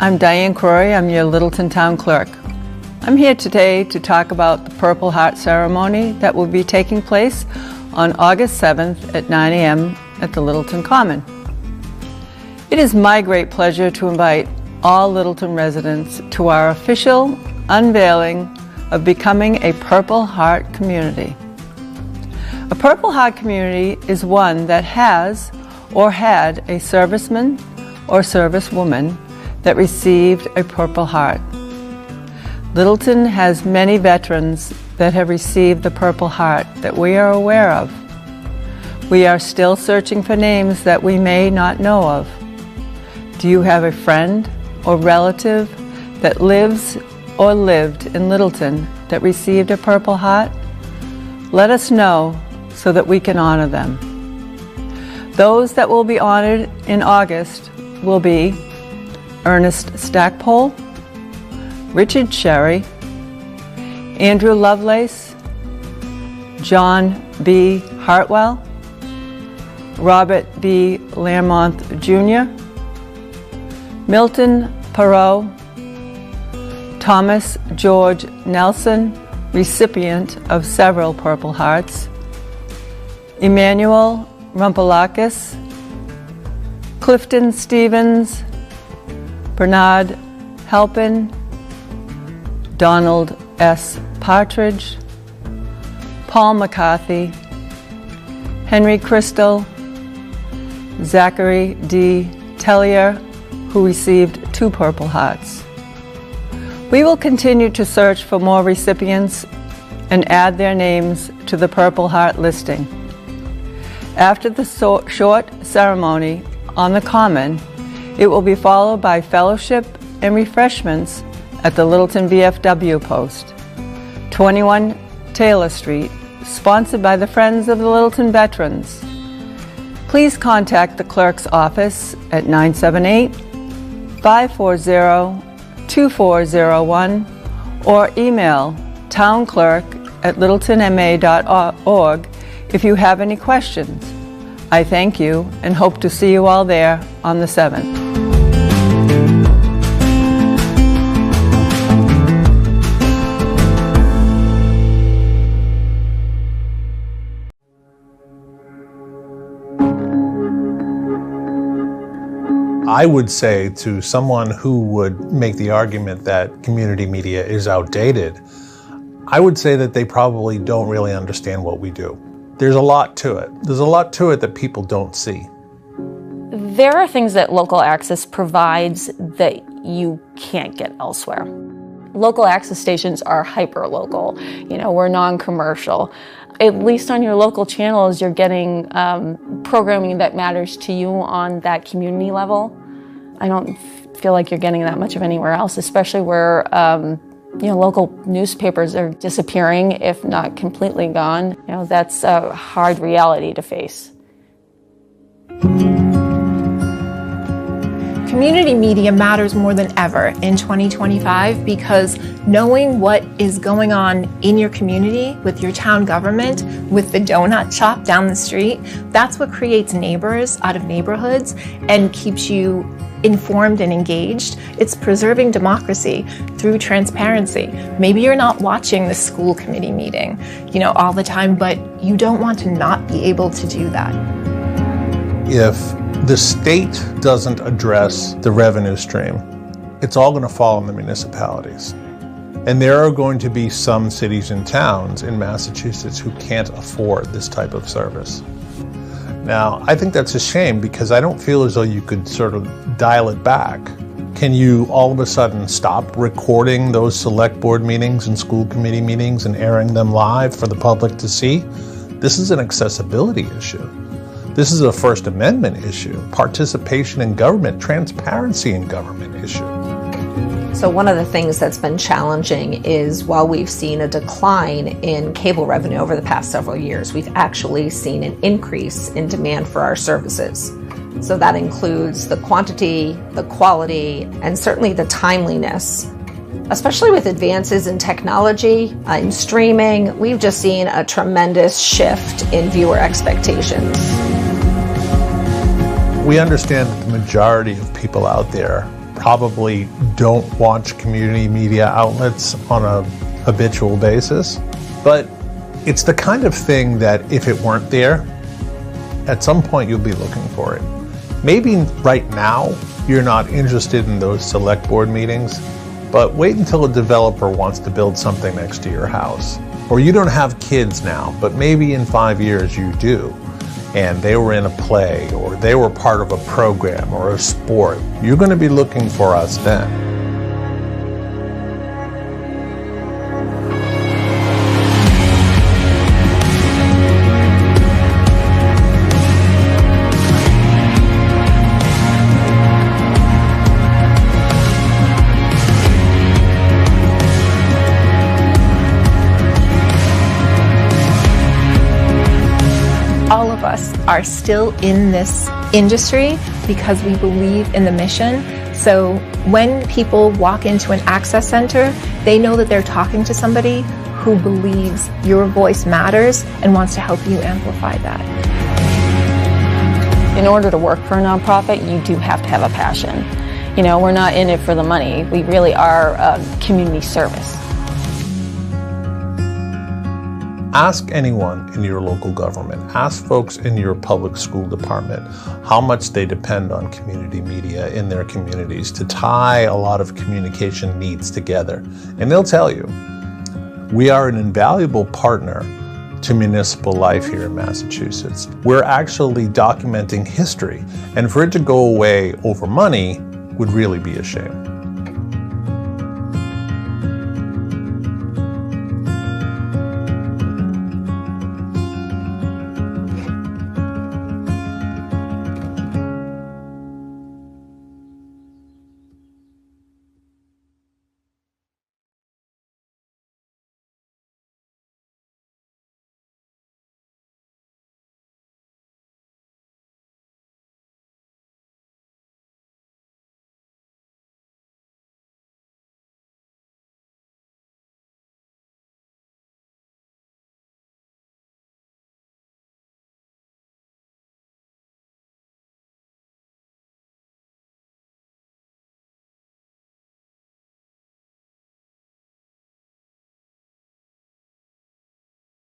I'm Diane Crory. I'm your Littleton Town Clerk. I'm here today to talk about the Purple Heart ceremony that will be taking place on August 7th at 9 a.m. at the Littleton Common. It is my great pleasure to invite all Littleton residents to our official unveiling of becoming a Purple Heart community. A Purple Heart community is one that has or had a serviceman or servicewoman that received a Purple Heart. Littleton has many veterans that have received the Purple Heart that we are aware of. We are still searching for names that we may not know of. Do you have a friend or relative that lives or lived in Littleton that received a Purple Heart? Let us know so that we can honor them. Those that will be honored in August will be Ernest Stackpole, Richard Sherry, Andrew Lovelace, John B. Hartwell, Robert B. Lamont Jr., Milton Perot, Thomas George Nelson, recipient of several Purple Hearts, Emmanuel Rumpelakis, Clifton Stevens, Bernard Halpin, Donald S. Partridge, Paul McCarthy, Henry Crystal, Zachary D. Tellier, who received 2 Purple Hearts. We will continue to search for more recipients and add their names to the Purple Heart listing. After the short ceremony on the Common, it will be followed by fellowship and refreshments at the Littleton VFW post, 21 Taylor Street, sponsored by the Friends of the Littleton Veterans. Please contact the clerk's office at 978-540-2401 or email townclerk@littletonma.org if you have any questions. I thank you and hope to see you all there on the 7th. I would say to someone who would make the argument that community media is outdated, I would say that they probably don't really understand what we do. There's a lot to it. There's a lot to it that people don't see. There are things that local access provides that you can't get elsewhere. Local access stations are hyper-local. We're non-commercial. At least on your local channels, you're getting programming that matters to you on that community level. I don't feel like you're getting that much of anywhere else, especially where local newspapers are disappearing, if not completely gone. That's a hard reality to face. Community media matters more than ever in 2025 because knowing what is going on in your community, with your town government, with the donut shop down the street, that's what creates neighbors out of neighborhoods and keeps you informed and engaged. It's preserving democracy through transparency. Maybe you're not watching the school committee meeting, all the time, but you don't want to not be able to do that. If the state doesn't address the revenue stream, it's all going to fall on the municipalities. And there are going to be some cities and towns in Massachusetts who can't afford this type of service. Now, I think that's a shame because I don't feel as though you could sort of dial it back. Can you all of a sudden stop recording those select board meetings and school committee meetings and airing them live for the public to see? This is an accessibility issue. This is a First Amendment issue, participation in government, transparency in government issue. So one of the things that's been challenging is while we've seen a decline in cable revenue over the past several years, we've actually seen an increase in demand for our services. So that includes the quantity, the quality, and certainly the timeliness. Especially with advances in technology, in streaming, we've just seen a tremendous shift in viewer expectations. We understand that the majority of people out there probably don't watch community media outlets on a habitual basis, but it's the kind of thing that if it weren't there, at some point you'll be looking for it. Maybe right now you're not interested in those select board meetings, but wait until a developer wants to build something next to your house. Or you don't have kids now, but maybe in 5 years you do, and they were in a play, or they were part of a program or a sport. You're going to be looking for us then. All of us are still in this industry because we believe in the mission. So when people walk into an access center, they know that they're talking to somebody who believes your voice matters and wants to help you amplify that. In order to work for a nonprofit, you do have to have a passion. You know, we're not in it for the money. We really are a community service. Ask anyone in your local government, ask folks in your public school department how much they depend on community media in their communities to tie a lot of communication needs together. And they'll tell you, we are an invaluable partner to municipal life here in Massachusetts. We're actually documenting history, and for it to go away over money would really be a shame.